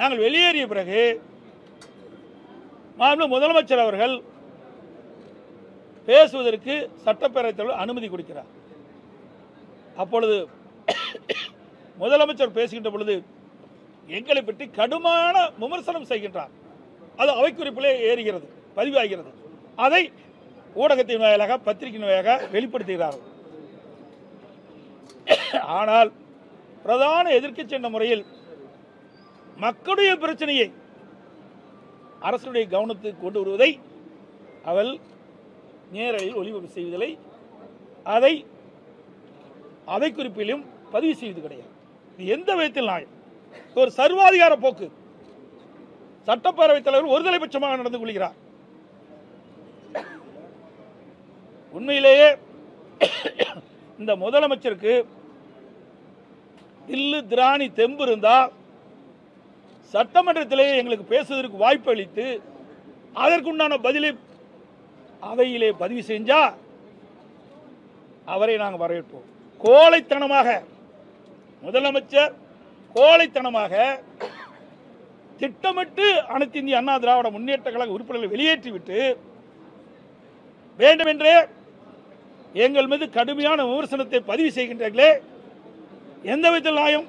நாங்கள் வெளியேறிய பிறகு முதலமைச்சர் அவர்கள் பேசுவதற்கு சட்டப்பேரவைத் தலைவர் அனுமதி கொடுக்கிறார். அப்பொழுது முதலமைச்சர் பேசுகின்ற பொழுது எங்களை பற்றி கடுமையான விமர்சனம் செய்கின்றார். அது அவைக்குறிப்பிலே ஏறுகிறது, பதிவாகிறது. அதை ஊடகத்தின் வாயிலாக, பத்திரிகையின் வாயிலாக வெளிப்படுத்துகிறார்கள். ஆனால் பிரதான எதிர்க்கட்சி என்ற முறையில் மக்களுடைய பிரச்சனையை அரசுடைய கவனத்துக்கு கொண்டு வருவதை அவள் நேரடியில் ஒளிபரப்பு செய்வதில்லை. அதை அவைக்குறிப்பிலும் பதிவு செய்வது கிடையாது. எந்த விதத்தில் நியாயம்? ஒரு சர்வாதிகார போக்கு. சட்டப்பேரவைத் தலைவர் ஒருதலைபட்சமாக நடந்து கொள்கிறார். உண்மையிலேயே இந்த முதலமைச்சருக்கு இல்லு திராணி தெம்பு இருந்தா சட்டமன்றத்திலேயே எங்களுக்கு பேசுவதற்கு வாய்ப்பு அளித்து அதற்குண்டான பதிலை அவையிலே பதிவு செஞ்சா அவரை நாங்கள் வரவேற்போம். கோழைத்தனமாக முதலமைச்சர் கோழைத்தனமாக திட்டமிட்டு அனைத்து இந்திய அண்ணா திராவிட முன்னேற்ற கழக உறுப்பினர்களை வெளியேற்றிவிட்டு வேண்டுமென்றே எங்கள் மீது கடுமையான விமர்சனத்தை பதிவு செய்கின்றீர்களே, எந்த விதத்தில் நியாயம்?